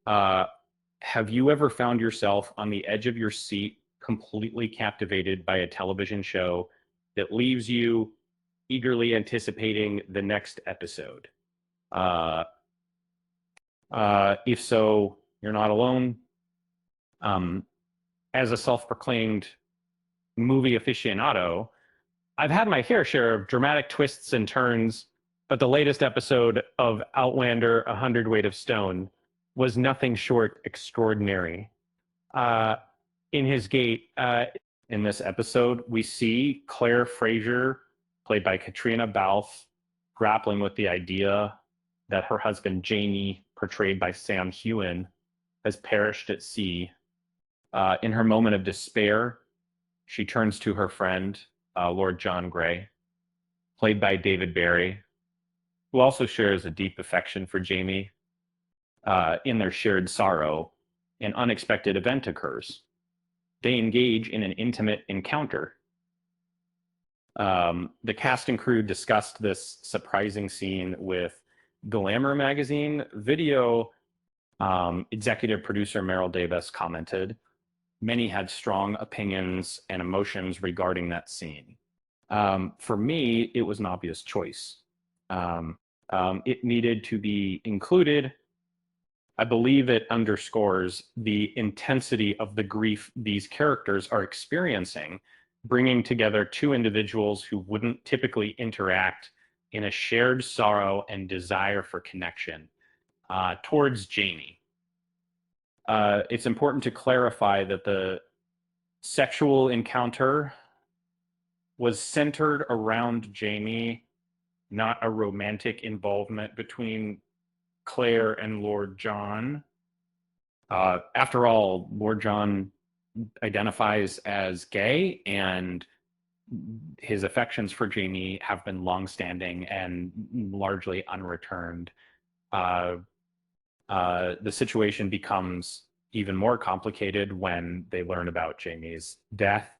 Uh, have you ever found yourself on the edge of your seat, completely captivated by a television show that leaves you eagerly anticipating the next episode? Uh, if so, you're not alone. Um, as a self-proclaimed movie aficionado, I've had my fair share of dramatic twists and turns, but the latest episode of Outlander, A Hundredweight of Stone, was nothing short extraordinary. Uh, in his gate, in this episode, we see Claire Fraser, played by Katrina Balfe, grappling with the idea that her husband Jamie, portrayed by Sam Heughan, has perished at sea. In her moment of despair, she turns to her friend, Lord John Grey, played by David Barry, who also shares a deep affection for Jamie. In their shared sorrow, an unexpected event occurs. They engage in an intimate encounter. The cast and crew discussed this surprising scene with Glamour magazine. Video executive producer Meryl Davis commented, "Many had strong opinions and emotions regarding that scene. For me, it was an obvious choice. It needed to be included. I believe it underscores the intensity of the grief these characters are experiencing, bringing together two individuals who wouldn't typically interact in a shared sorrow and desire for connection towards Jamie. It's important to clarify that the sexual encounter was centered around Jamie, not a romantic involvement between Claire and Lord John. After all, Lord John identifies as gay, and his affections for Jamie have been longstanding and largely unreturned. Uh, the situation becomes even more complicated when they learn about Jamie's death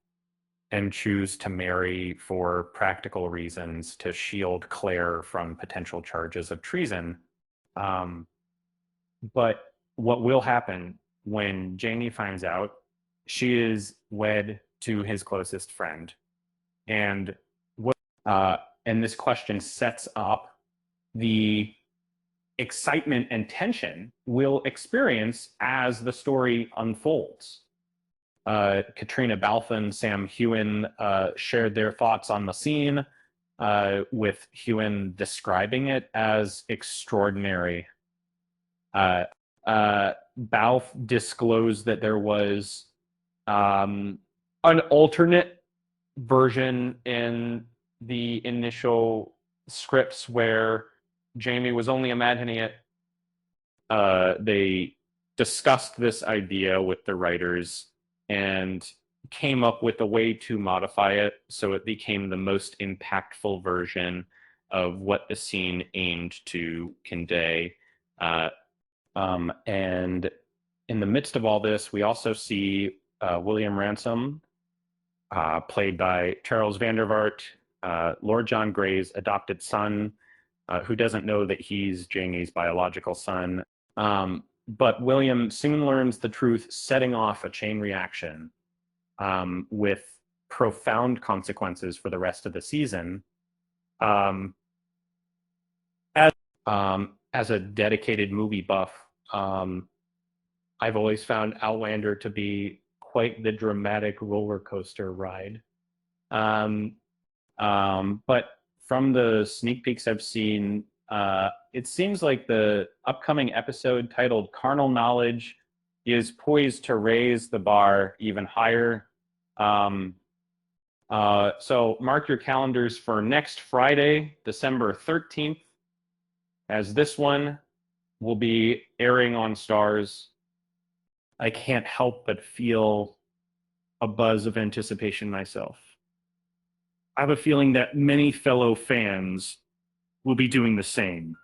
and choose to marry for practical reasons to shield Claire from potential charges of treason. Um, but what will happen when Jamie finds out she is wed to his closest friend? And what, and this question sets up the excitement and tension we'll experience as the story unfolds. Katrina Balfe and Sam Heughan shared their thoughts on the scene, with Heughan describing it as extraordinary. Uh, Balfe disclosed that there was an alternate version in the initial scripts where Jamie was only imagining it. They discussed this idea with the writers and came up with a way to modify it so it became the most impactful version of what the scene aimed to convey. Uh, and in the midst of all this, we also see William Ransom, played by Charles Vandervaart, Lord John Grey's adopted son, who doesn't know that he's Jamie's biological son. But William soon learns the truth, setting off a chain reaction with profound consequences for the rest of the season. Um, as, as a dedicated movie buff, I've always found Outlander to be quite the dramatic roller coaster ride. Um, but from the sneak peeks I've seen, it seems like the upcoming episode titled Carnal Knowledge is poised to raise the bar even higher. So mark your calendars for next Friday, December 13th, as this one will be airing on Stars. I can't help but feel a buzz of anticipation myself. I have a feeling that many fellow fans will be doing the same.